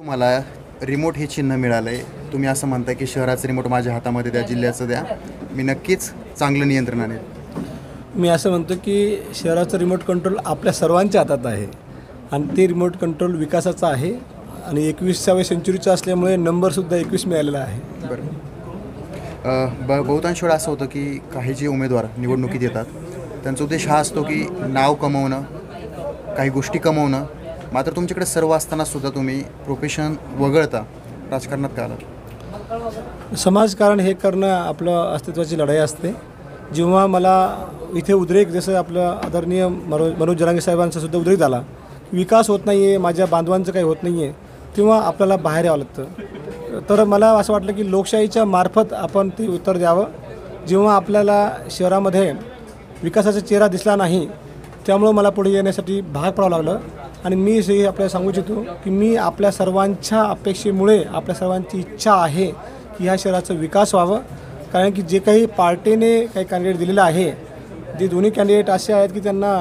तुम्हाला रिमोट हे चिन्ह मिळालं आहे. तुम्ही असं म्हणताय की शहराचं रिमोट माझ्या हातामध्ये द्या, जिल्ह्याचं द्या, मी नक्कीच चांगलं नियंत्रण आणेल. मी असं म्हणतो की शहराचं रिमोट कंट्रोल आपल्या सर्वांच्या हातात आहे आणि ते रिमोट कंट्रोल विकासाचं आहे आणि 21व्या सेंचुरीचं असल्यामुळे नंबरसुद्धा 21 मिळालेला आहे. बरं, बहुतांश वेळा असं होतं की काही जे उमेदवार निवडणुकीत येतात त्यांचा उद्देश हा असतो की नाव कमवणं, काही गोष्टी कमवणं. मात्र तुमच्याकडे सर्व असतानासुद्धा तुम्ही प्रोफेशन वगळता राजकारणात का आलात? समाजकारण हे करणं आपलं अस्तित्वाची लढाई असते. जेव्हा मला इथे उद्रेक, जसं आपलं आदरणीय मनोज जरांगे साहेबांचा सुद्धा उद्रेक झाला, विकास होत नाही आहे, माझ्या बांधवांचं काही होत नाही आहे, तेव्हा आपल्याला बाहेर यावं लागतं. तर मला असं वाटलं की लोकशाहीच्या मार्फत आपण ते उत्तर द्यावं. जेव्हा आपल्याला शहरामध्ये विकासाचा चेहरा दिसला नाही, त्यामुळं मला पुढे येण्यासाठी भाग पडावं लागलं. आणि मी हे आपल्याला सांगू इच्छितो की मी आपल्या सर्वांच्या अपेक्षेमुळे, आपल्या सर्वांची इच्छा आहे की ह्या शहराचा विकास व्हावं. कारण की जे काही पार्टीने काही कॅन्डिडेट दिलेलं आहे, जे दोन्ही कॅन्डिडेट असे आहेत की त्यांना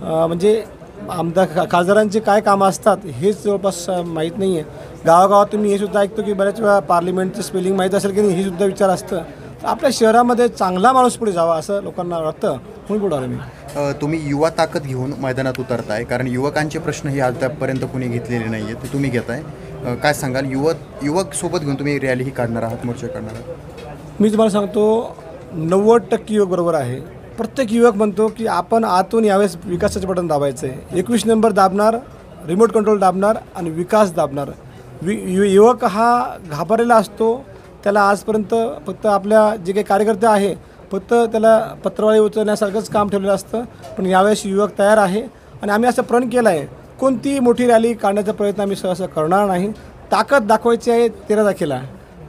म्हणजे आमदार खासदारांचे काय कामं असतात हेच जवळपास माहीत नाही आहे. गावागावात तुम्ही हे सुद्धा ऐकतो की बऱ्याच वेळा पार्लिमेंटचं स्पेलिंग माहीत असेल की नाही, हे सुद्धा विचार असतं. आपल्या शहरामध्ये चांगला माणूस पुढे जावा असं लोकांना वाटतं, म्हणून पुढे आलो मी. तुम्ही युवा ताकद घेऊन मैदानात उतरताय, कारण युवकांचे प्रश्न हे अद्यापपर्यंत कोणी घेतलेले नाही आहेत, ते तुम्ही घेताय. काय सांगाल? युवक सोबत घेऊन तुम्ही रॅलीही काढणार आहात, मोर्चा काढणार आहात? मी तुम्हाला सांगतो 90% युवक बरोबर आहे. प्रत्येक युवक म्हणतो की आपण आतून यावेळेस विकासाचे बटन दाबायचं आहे. 21 नंबर दाबणार, रिमोट कंट्रोल दाबणार आणि विकास दाबणार. युवक हा घाबरलेला असतो. त्याला आजपर्यंत फक्त आपल्या जे काही कार्यकर्ते आहे फक्त त्याला पत्रवाळी उचलण्यासारखंच काम ठेवलेलं असतं. पण यावेळेस युवक तयार आहे आणि आम्ही असं प्रण केलं आहे, कोणतीही मोठी रॅली काढण्याचा प्रयत्न आम्ही सहसा करणार नाही. ताकद दाखवायची आहे 13 तारखेला,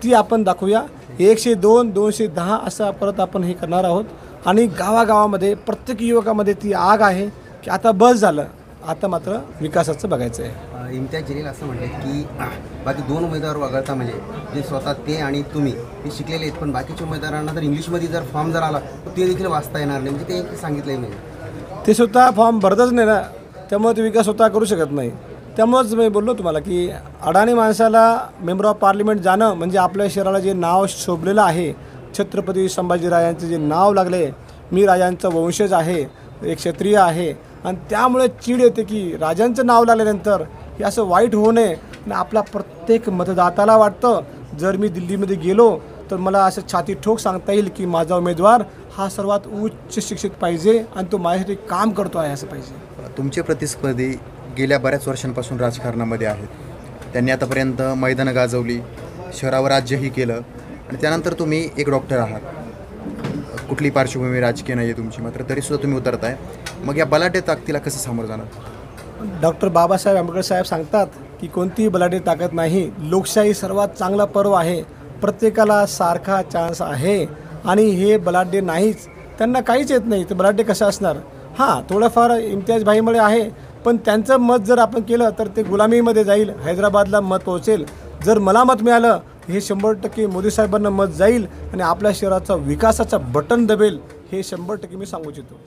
ती आपण दाखवूया. 102, 210 असं परत आपण हे करणार आहोत. आणि गावागावामध्ये प्रत्येक युवकामध्ये ती आग आहे की आता बस झालं, आता मात्र विकासाचं बघायचं आहे. इम्तियाज जलील असं म्हणले की बाकी 2 उमेदवार वगळता, म्हणजे जे स्वतः ते आणि तुम्ही ते शिकलेले आहेत, पण बाकीच्या उमेदवारांना जर इंग्लिशमध्ये जर फॉर्म जर आला तर ते देखील वाचता येणार नाही, म्हणजे ते सांगितलं आहे. म्हणजे ते स्वतः फॉर्म भरतच नाही ना, त्यामुळे ते विकास स्वतः करू शकत नाही. त्यामुळंच मी बोललो तुम्हाला की अडाणी माणसाला मेंबर ऑफ पार्लिमेंट जाणं म्हणजे आपल्या शहराला जे नाव शोभलेलं आहे, छत्रपती संभाजीराजांचे जे नाव लागले, मी राजांचा वंशज आहे, एक क्षत्रिय आहे, आणि त्यामुळे चीड येते की राजांचं नाव लागल्यानंतर हे असं वाईट होऊ नये. आणि आपला प्रत्येक मतदाताला वाटतं जर मी दिल्लीमध्ये गेलो तर मला असं छाती ठोक सांगता येईल की माझा उमेदवार हा सर्वात उच्च शिक्षित पाहिजे आणि तो माझ्यासाठी काम करतो आहे असं पाहिजे. तुमचे प्रतिस्पर्धी गेल्या बऱ्याच वर्षांपासून राजकारणामध्ये आहेत. त्यांनी आतापर्यंत मैदानं गाजवली, शहरावर राज्यही केलं, आणि त्यानंतर तुम्ही एक डॉक्टर आहात. कुठली पार्श्वभूमी राजकीय नाही आहे तुमची, मात्र तरीसुद्धा तुम्ही उतरताय. मग या बलाढ्य ताकदीला कसं सामोरं जाणार? डॉक्टर बाबासाहेब आंबेडकर साहेब सांगतात की कोणतीही बलाढ्य ताकद नाही, लोकशाही सर्वात चांगला पर्व आहे, प्रत्येकाला सारखा चान्स आहे. आणि हे बलाढ्य नाहीच, त्यांना काहीच येत नाही, तर बलाढ्य कसं असणार? हां, थोडंफार इम्तियाज भाईमुळे आहे, पण त्यांचं मत जर आपण केलं तर ते गुलामीमध्ये जाईल, हैदराबादला मत पोहोचेल. जर मला मत मिळालं हे 100% मोदी साहेबांना मत जाईल आणि आपल्या शहराचा विकासाचा बटन दबेल, हे 100% मी सांगू इच्छितो.